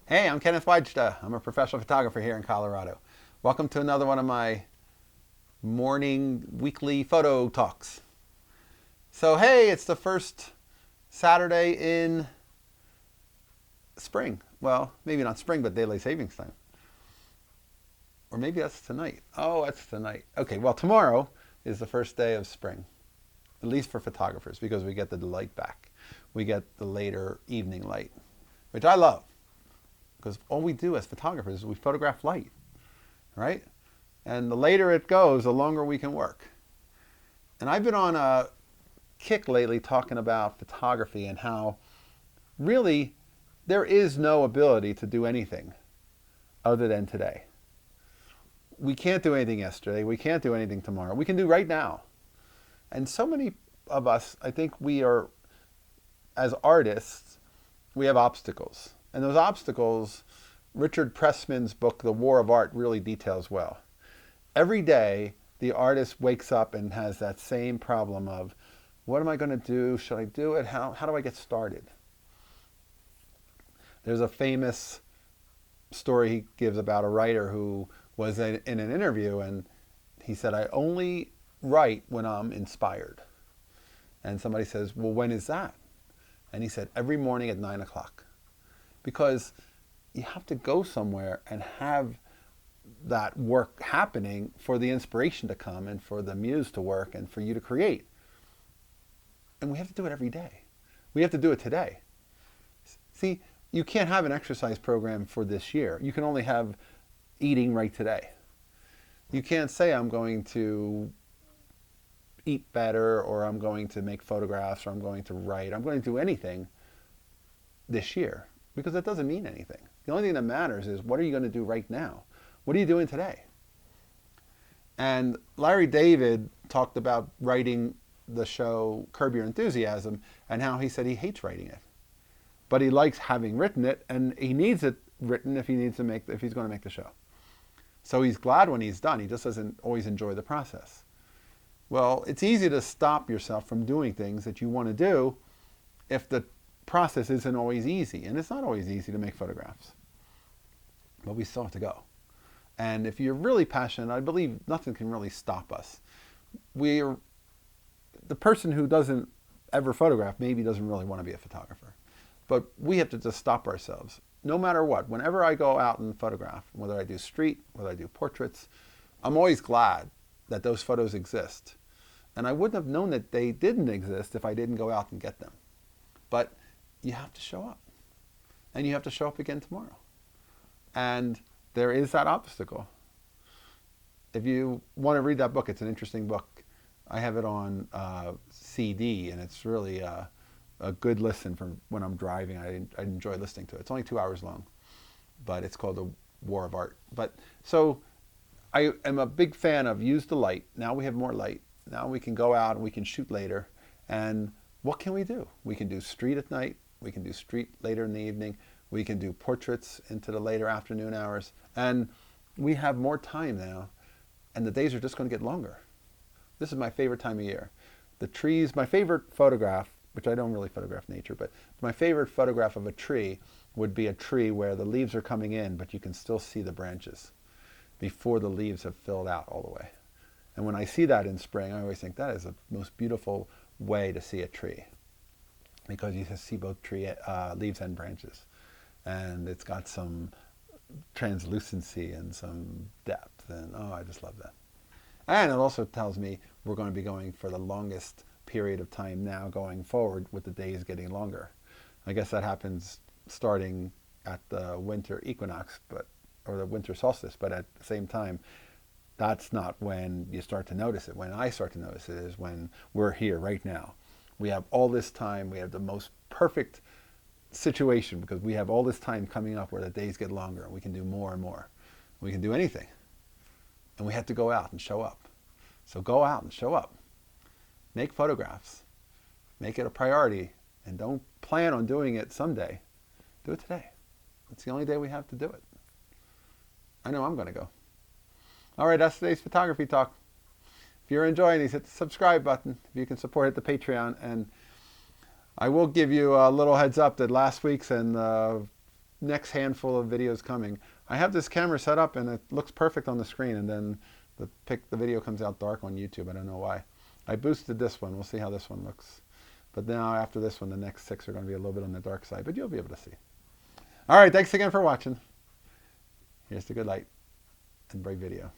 Hey, I'm Kenneth Wajda. I'm a professional photographer here in Colorado. Welcome to another one of my morning weekly photo talks. So, hey, it's the first Saturday in spring. Well, maybe not spring, but daylight savings time. Or maybe that's tonight. Oh, that's tonight. Okay, well, tomorrow is the first day of spring, at least for photographers, because we get the light back. We get the later evening light, which I love, because all we do as photographers is we photograph light, right? And the later it goes, the longer we can work. And I've been on a kick lately talking about photography and how really there is no ability to do anything other than today. We can't do anything yesterday. We can't do anything tomorrow. We can do right now. And so many of us, I think we are, as artists, we have obstacles. And those obstacles, Richard Pressman's book, The War of Art, really details well. Every day, the artist wakes up and has that same problem of, what am I going to do? Should I do it? How do I get started? There's a famous story he gives about a writer who was in an interview, and he said, I only write when I'm inspired. And somebody says, well, when is that? And he said, every morning at 9 o'clock. Because you have to go somewhere and have that work happening for the inspiration to come and for the muse to work and for you to create. And we have to do it every day. We have to do it today. See, you can't have an exercise program for this year. You can only have eating right today. You can't say I'm going to eat better, or I'm going to make photographs, or I'm going to write. I'm going to do anything this year, because that doesn't mean anything. The only thing that matters is, what are you going to do right now? What are you doing today? And Larry David talked about writing the show Curb Your Enthusiasm, and how he said he hates writing it, but he likes having written it, and he needs it written if he's going to make the show. So he's glad when he's done. He just doesn't always enjoy the process. Well, it's easy to stop yourself from doing things that you want to do if the process isn't always easy. And it's not always easy to make photographs. But we still have to go. And if you're really passionate, I believe nothing can really stop us. The person who doesn't ever photograph maybe doesn't really want to be a photographer. But we have to just stop ourselves. No matter what, whenever I go out and photograph, whether I do street, whether I do portraits, I'm always glad that those photos exist. And I wouldn't have known that they didn't exist if I didn't go out and get them. But you have to show up. And you have to show up again tomorrow. And there is that obstacle. If you want to read that book, it's an interesting book. I have it on CD, and it's really a good listen from when I'm driving. I enjoy listening to it. It's only 2 hours long, but it's called The War of Art. But so I am a big fan of use the light. Now we have more light. Now we can go out and we can shoot later. And what can we do? We can do street at night. We can do street later in the evening. We can do portraits into the later afternoon hours. And we have more time now, and the days are just going to get longer. This is my favorite time of year. The trees, my favorite photograph, which I don't really photograph nature, but my favorite photograph of a tree would be a tree where the leaves are coming in, but you can still see the branches before the leaves have filled out all the way. And when I see that in spring, I always think that is the most beautiful way to see a tree, because you can see both leaves and branches. And it's got some translucency and some depth, and oh, I just love that. And it also tells me we're going to be going for the longest period of time now going forward, with the days getting longer. I guess that happens starting at the winter equinox, or the winter solstice, but at the same time, that's not when you start to notice it. When I start to notice it is when we're here right now. We have all this time. We have the most perfect situation, because we have all this time coming up where the days get longer and we can do more and more. We can do anything. And we have to go out and show up. So go out and show up. Make photographs. Make it a priority. And don't plan on doing it someday. Do it today. It's the only day we have to do it. I know I'm going to go. All right, that's today's photography talk. If you're enjoying these, hit the subscribe button. If you can support it, the Patreon. And I will give you a little heads up that last week's and next handful of videos coming. I have this camera set up and it looks perfect on the screen, and then the video comes out dark on YouTube. I don't know why. I boosted this one. We'll see how this one looks. But now after this one, the next 6 are going to be a little bit on the dark side, but you'll be able to see. All right, thanks again for watching. Here's the good light and bright video.